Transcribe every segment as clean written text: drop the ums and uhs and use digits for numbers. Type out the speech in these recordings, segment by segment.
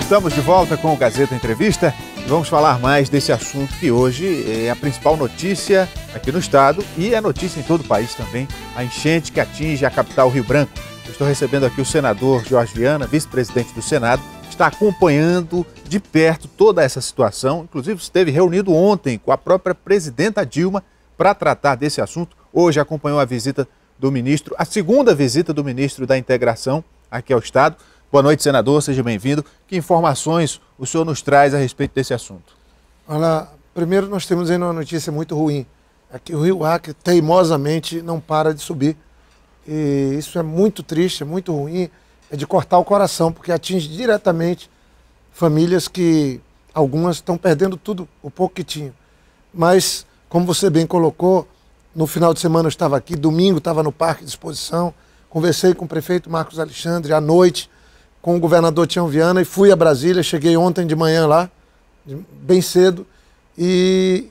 Estamos de volta com o Gazeta Entrevista e vamos falar mais desse assunto que hoje é a principal notícia aqui no estado e é notícia em todo o país também, a enchente que atinge a capital Rio Branco. Eu estou recebendo aqui o senador Jorge Viana, vice-presidente do Senado, que está acompanhando de perto toda essa situação, inclusive esteve reunido ontem com a própria presidenta Dilma para tratar desse assunto. Hoje acompanhou a visita do ministro, a segunda visita do ministro da Integração aqui ao estado. Boa noite, senador, seja bem-vindo. Que informações o senhor nos traz a respeito desse assunto? Olha, primeiro nós temos aí uma notícia muito ruim. É que o Rio Acre teimosamente não para de subir. E isso é muito triste, é muito ruim, é de cortar o coração, porque atinge diretamente famílias que algumas estão perdendo tudo, o pouco que tinham. Mas, como você bem colocou, no final de semana eu estava aqui, domingo estava no Parque de Exposição, conversei com o prefeito Marcos Alexandre à noite, com o governador Tião Viana, e fui a Brasília, cheguei ontem de manhã lá, bem cedo, e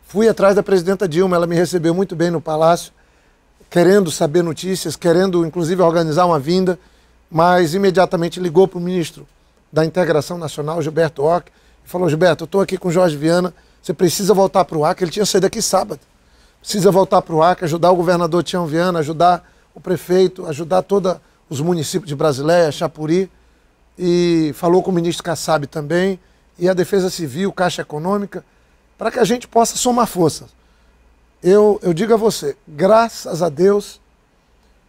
fui atrás da presidenta Dilma. Ela me recebeu muito bem no Palácio, querendo saber notícias, querendo inclusive organizar uma vinda, mas imediatamente ligou para o ministro da Integração Nacional, Gilberto Occhi, e falou: Gilberto, eu estou aqui com o Jorge Viana, você precisa voltar para o Acre. Ele tinha saído aqui sábado, precisa voltar para o Acre, ajudar o governador Tião Viana, ajudar o prefeito, ajudar todos os municípios de Brasileia, Chapuri, e falou com o ministro Kassab também, e a Defesa Civil, Caixa Econômica, para que a gente possa somar forças. Eu digo a você, graças a Deus,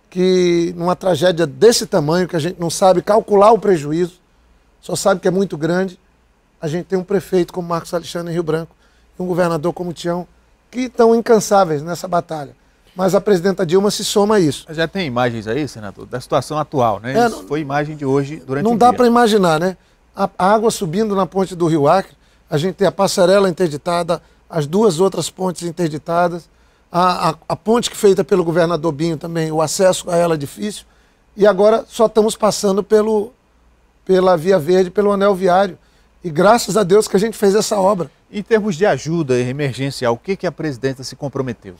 que numa tragédia desse tamanho, que a gente não sabe calcular o prejuízo, só sabe que é muito grande, a gente tem um prefeito como Marcos Alexandre em Rio Branco, e um governador como Tião, que estão incansáveis nessa batalha. Mas a presidenta Dilma se soma a isso. Já tem imagens aí, senador, da situação atual, né? Isso foi imagem de hoje durante o dia. Não dá para imaginar, né? A água subindo na ponte do Rio Acre, a gente tem a passarela interditada, as duas outras pontes interditadas, a ponte que feita pelo governador Binho também, o acesso a ela é difícil, e agora só estamos passando pela Via Verde, pelo anel viário. E graças a Deus que a gente fez essa obra. Em termos de ajuda emergencial, o que a presidenta se comprometeu?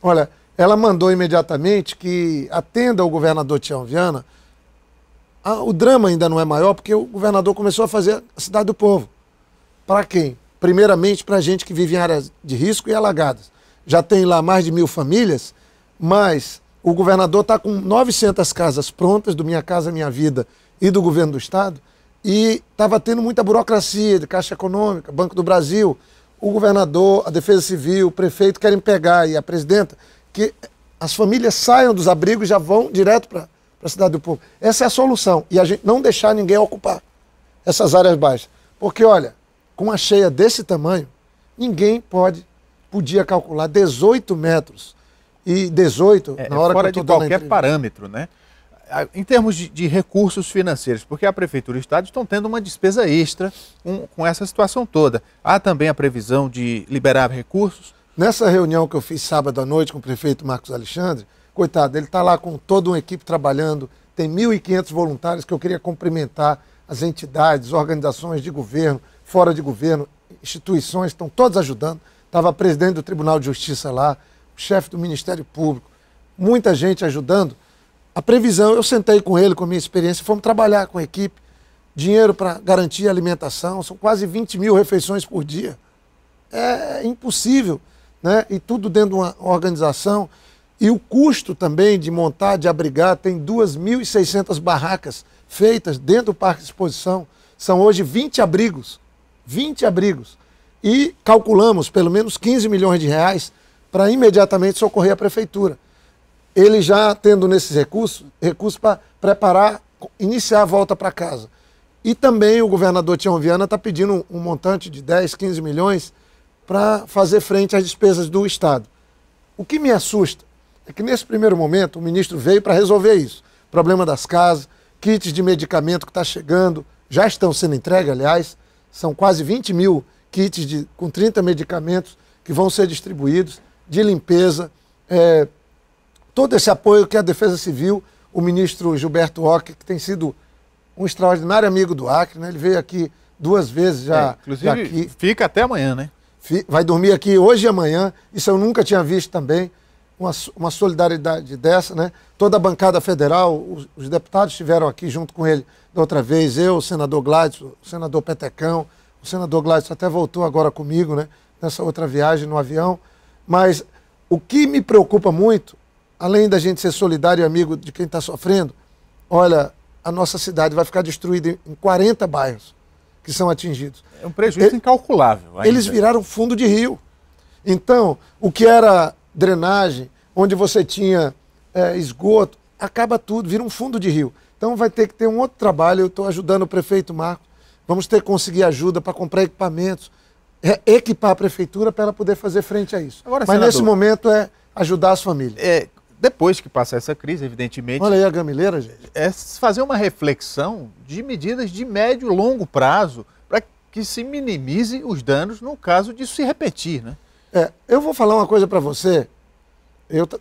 Olha, ela mandou imediatamente que atenda o governador Tião Viana. O drama ainda não é maior porque o governador começou a fazer a Cidade do Povo. Para quem? Primeiramente para a gente que vive em áreas de risco e alagadas. Já tem lá mais de 1000 famílias, mas o governador está com 900 casas prontas, do Minha Casa Minha Vida e do governo do estado, e estava tendo muita burocracia de Caixa Econômica, Banco do Brasil. O governador, a Defesa Civil, o prefeito querem pegar, e a presidenta, que as famílias saiam dos abrigos e já vão direto para a Cidade do Povo. Essa é a solução. E a gente não deixar ninguém ocupar essas áreas baixas. Porque, olha, com uma cheia desse tamanho, ninguém podia calcular 18 metros. E 18, na hora fora que eu de qualquer parâmetro, né? Em termos de recursos financeiros, porque a Prefeitura e o Estado estão tendo uma despesa extra com essa situação toda. Há também a previsão de liberar recursos? Nessa reunião que eu fiz sábado à noite com o prefeito Marcos Alexandre, coitado, ele está lá com toda uma equipe trabalhando, tem 1.500 voluntários que eu queria cumprimentar, as entidades, organizações de governo, fora de governo, instituições, estão todos ajudando. Estava a presidente do Tribunal de Justiça lá, o chefe do Ministério Público, muita gente ajudando. A previsão, eu sentei com ele, com a minha experiência, fomos trabalhar com a equipe, dinheiro para garantir a alimentação, são quase 20 mil refeições por dia. É impossível, né? E tudo dentro de uma organização. E o custo também de montar, de abrigar, tem 2.600 barracas feitas dentro do Parque de Exposição. São hoje 20 abrigos. 20 abrigos. E calculamos pelo menos 15 milhões de reais para imediatamente socorrer a prefeitura. Ele já tendo nesses recursos para preparar, iniciar a volta para casa. E também o governador Tião Viana está pedindo um montante de 10, 15 milhões para fazer frente às despesas do Estado. O que me assusta é que nesse primeiro momento o ministro veio para resolver isso. Problema das casas, kits de medicamento que está chegando, já estão sendo entregues, aliás, são quase 20 mil kits com 30 medicamentos que vão ser distribuídos, de limpeza, todo esse apoio que a Defesa Civil, o ministro Gilberto Occhi, que tem sido um extraordinário amigo do Acre, né? Ele veio aqui 2 vezes já. Inclusive, fica até amanhã, né? Vai dormir aqui hoje e amanhã, isso eu nunca tinha visto também. uma solidariedade dessa, né? Toda a bancada federal, os deputados estiveram aqui junto com ele da outra vez, eu, o senador Gladson, o senador Petecão, o senador Gladson até voltou agora comigo, né? Nessa outra viagem no avião. Mas o que me preocupa muito, além da gente ser solidário e amigo de quem está sofrendo, olha, a nossa cidade vai ficar destruída em 40 bairros que são atingidos. É um prejuízo incalculável ainda. Eles viraram fundo de rio. Então, o que era drenagem, onde você tinha esgoto, acaba tudo, vira um fundo de rio. Então vai ter que ter um outro trabalho. Eu estou ajudando o prefeito Marcos. Vamos ter que conseguir ajuda para comprar equipamentos, equipar a prefeitura para ela poder fazer frente a isso. Agora, mas senador, nesse momento é ajudar as famílias. Depois que passar essa crise, evidentemente... Olha aí a gamileira, gente. É fazer uma reflexão de medidas de médio e longo prazo para que se minimize os danos no caso disso se repetir, né? Eu vou falar uma coisa para você.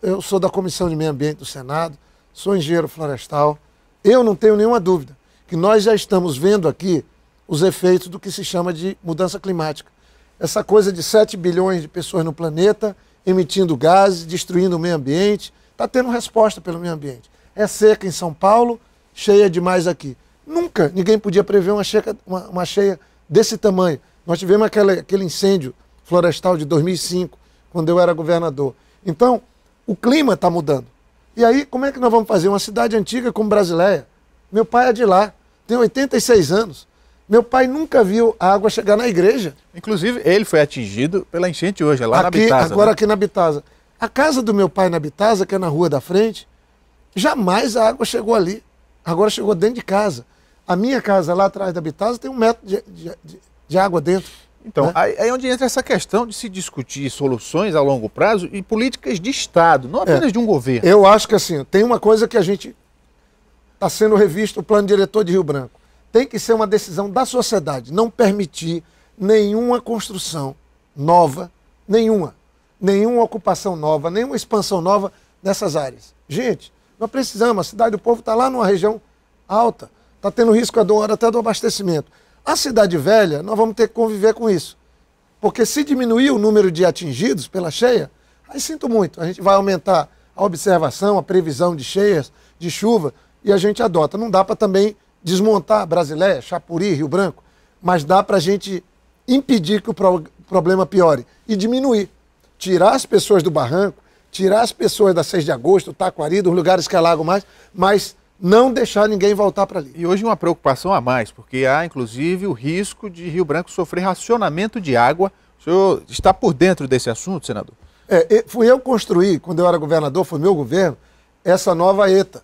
Eu sou da Comissão de Meio Ambiente do Senado, sou engenheiro florestal. Eu não tenho nenhuma dúvida que nós já estamos vendo aqui os efeitos do que se chama de mudança climática. Essa coisa de 7 bilhões de pessoas no planeta emitindo gases, destruindo o meio ambiente, está tendo resposta pelo meio ambiente. É seca em São Paulo, cheia demais aqui. Nunca ninguém podia prever uma cheia desse tamanho. Nós tivemos aquele incêndio florestal de 2005, quando eu era governador. Então, o clima está mudando. E aí, como é que nós vamos fazer? Uma cidade antiga como Brasileia. Meu pai é de lá, tem 86 anos. Meu pai nunca viu a água chegar na igreja. Inclusive, ele foi atingido pela enchente hoje, é lá na Bitasa. Agora, né? Aqui na Bitasa. A casa do meu pai na Bitasa, que é na rua da frente, jamais a água chegou ali. Agora chegou dentro de casa. A minha casa lá atrás da Bitasa tem 1 metro de água dentro. Então, aí é onde entra essa questão de se discutir soluções a longo prazo e políticas de Estado, não apenas de um governo. Eu acho que assim, tem uma coisa que a gente está sendo revisto, o plano diretor de Rio Branco. Tem que ser uma decisão da sociedade, não permitir nenhuma construção nova, nenhuma ocupação nova, nenhuma expansão nova nessas áreas. Gente, nós precisamos, a cidade do povo está lá numa região alta, está tendo risco até do abastecimento. A cidade velha, nós vamos ter que conviver com isso. Porque se diminuir o número de atingidos pela cheia, aí sinto muito, a gente vai aumentar a observação, a previsão de cheias, de chuva, e a gente adota. Não dá para também desmontar Brasileia, Chapuri, Rio Branco, mas dá para a gente impedir que o problema piore e diminuir. Tirar as pessoas do barranco, tirar as pessoas da 6 de agosto, Taquari, dos lugares que alagam mais, mas não deixar ninguém voltar para ali. E hoje uma preocupação a mais, porque há inclusive o risco de Rio Branco sofrer racionamento de água. O senhor está por dentro desse assunto, senador? Fui eu que construí, quando eu era governador, foi meu governo, essa nova ETA.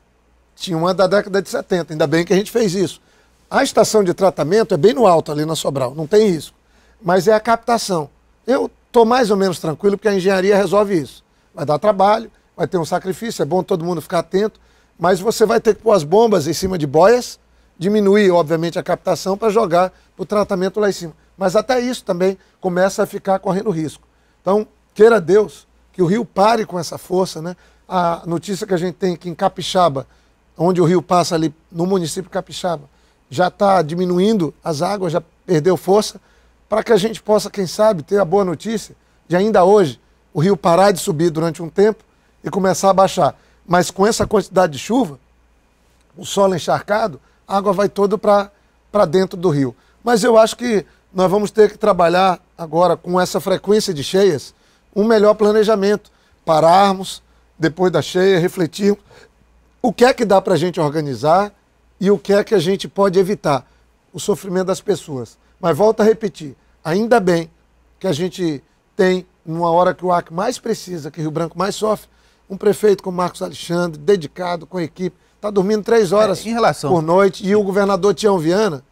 Tinha uma da década de 70, ainda bem que a gente fez isso. A estação de tratamento é bem no alto ali na Sobral, não tem risco. Mas é a captação. Eu estou mais ou menos tranquilo porque a engenharia resolve isso. Vai dar trabalho, vai ter um sacrifício, é bom todo mundo ficar atento, mas você vai ter que pôr as bombas em cima de boias, diminuir, obviamente, a captação para jogar o tratamento lá em cima. Mas até isso também começa a ficar correndo risco. Então, queira Deus que o rio pare com essa força, né? A notícia que a gente tem aqui em Capixaba, onde o rio passa ali no município de Capixaba, já está diminuindo as águas, já perdeu força, para que a gente possa, quem sabe, ter a boa notícia de ainda hoje o rio parar de subir durante um tempo e começar a baixar. Mas com essa quantidade de chuva, o solo encharcado, a água vai toda para dentro do rio. Mas eu acho que nós vamos ter que trabalhar agora com essa frequência de cheias, um melhor planejamento, pararmos depois da cheia, refletirmos o que é que dá para a gente organizar e o que é que a gente pode evitar, o sofrimento das pessoas. Mas volto a repetir, ainda bem que a gente tem, numa hora que o Acre mais precisa, que Rio Branco mais sofre, um prefeito como Marcos Alexandre, dedicado, com a equipe, está dormindo 3 horas por noite, e o governador Tião Viana,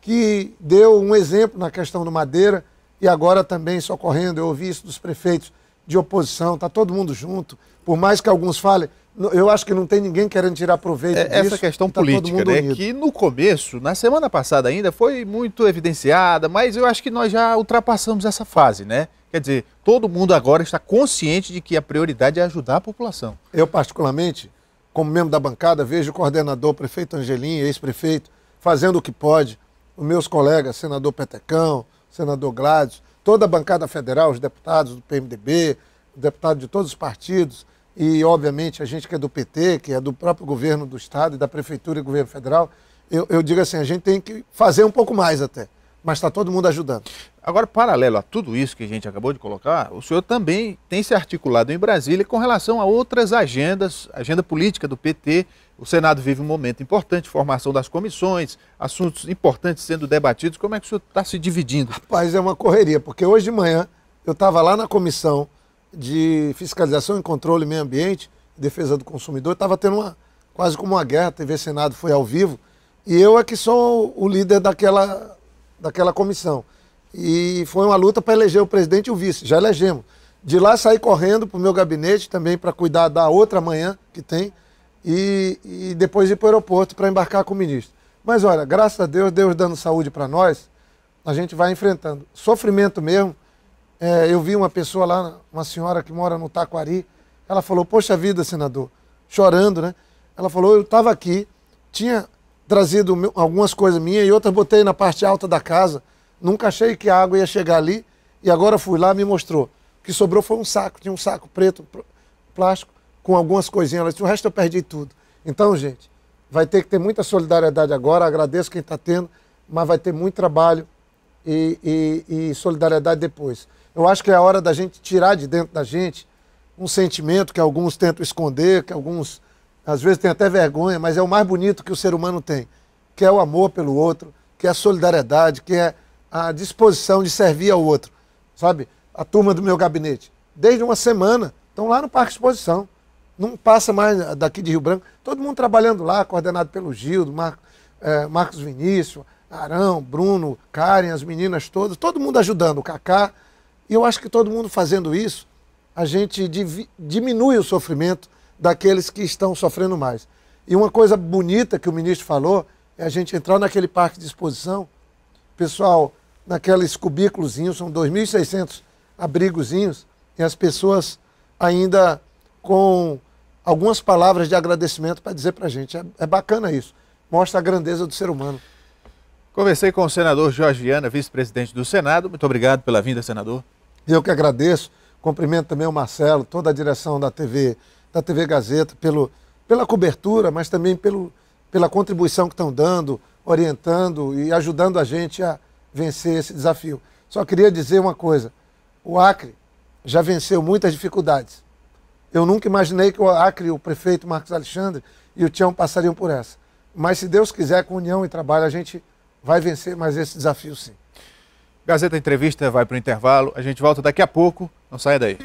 que deu um exemplo na questão do Madeira, e agora também socorrendo, eu ouvi isso dos prefeitos de oposição, está todo mundo junto, por mais que alguns falem, eu acho que não tem ninguém querendo tirar proveito disso. Essa questão política, né, que no começo, na semana passada ainda, foi muito evidenciada, mas eu acho que nós já ultrapassamos essa fase, né? Quer dizer, todo mundo agora está consciente de que a prioridade é ajudar a população. Eu, particularmente, como membro da bancada, vejo o coordenador, o prefeito Angelim, ex-prefeito, fazendo o que pode, os meus colegas, senador Petecão, senador Gladys, toda a bancada federal, os deputados do PMDB, deputados de todos os partidos, e obviamente a gente que é do PT, que é do próprio governo do Estado e da Prefeitura e governo federal, eu digo assim, a gente tem que fazer um pouco mais até, mas está todo mundo ajudando. Agora, paralelo a tudo isso que a gente acabou de colocar, o senhor também tem se articulado em Brasília com relação a outras agendas, agenda política do PT. O Senado vive um momento importante, formação das comissões, assuntos importantes sendo debatidos. Como é que o senhor está se dividindo? Rapaz, é uma correria, porque hoje de manhã eu estava lá na Comissão de Fiscalização e Controle Meio Ambiente e Defesa do Consumidor, estava tendo quase como uma guerra, a TV Senado foi ao vivo, e eu é que sou o líder daquela comissão. E foi uma luta para eleger o presidente e o vice, já elegemos. De lá saí correndo para o meu gabinete também para cuidar da outra manhã que tem e depois ir para o aeroporto para embarcar com o ministro. Mas olha, graças a Deus, Deus dando saúde para nós, a gente vai enfrentando. Sofrimento mesmo, eu vi uma pessoa lá, uma senhora que mora no Taquari, ela falou, poxa vida, senador, chorando, né? Ela falou, eu estava aqui, tinha trazido algumas coisas minhas e outras botei na parte alta da casa, nunca achei que a água ia chegar ali e agora fui lá e me mostrou. O que sobrou foi um saco, tinha um saco preto, plástico, com algumas coisinhas. Ela disse, o resto eu perdi tudo. Então, gente, vai ter que ter muita solidariedade agora, agradeço quem está tendo, mas vai ter muito trabalho e solidariedade depois. Eu acho que é a hora da gente tirar de dentro da gente um sentimento que alguns tentam esconder, que alguns às vezes têm até vergonha, mas é o mais bonito que o ser humano tem, que é o amor pelo outro, que é a solidariedade, que é a disposição de servir ao outro, sabe? A turma do meu gabinete, desde uma semana, estão lá no Parque Exposição, não passa mais daqui de Rio Branco, todo mundo trabalhando lá, coordenado pelo Gildo, Marcos Vinícius, Arão, Bruno, Karen, as meninas todas, todo mundo ajudando, o Cacá, e eu acho que todo mundo fazendo isso, a gente diminui o sofrimento daqueles que estão sofrendo mais. E uma coisa bonita que o ministro falou é a gente entrar naquele parque de exposição, pessoal, naqueles cubículozinhos, são 2.600 abrigozinhos, e as pessoas ainda com algumas palavras de agradecimento para dizer para a gente. É bacana isso, mostra a grandeza do ser humano. Conversei com o senador Jorge Viana, vice-presidente do Senado. Muito obrigado pela vinda, senador. Eu que agradeço, cumprimento também o Marcelo, toda a direção da TV Gazeta, pela cobertura, mas também pela contribuição que estão dando, orientando e ajudando a gente a vencer esse desafio. Só queria dizer uma coisa, o Acre já venceu muitas dificuldades. Eu nunca imaginei que o Acre, o prefeito Marcos Alexandre e o Tião passariam por essa. Mas se Deus quiser, com união e trabalho, a gente vai vencer mais esse desafio sim. Gazeta Entrevista vai para o intervalo, a gente volta daqui a pouco, não saia daí.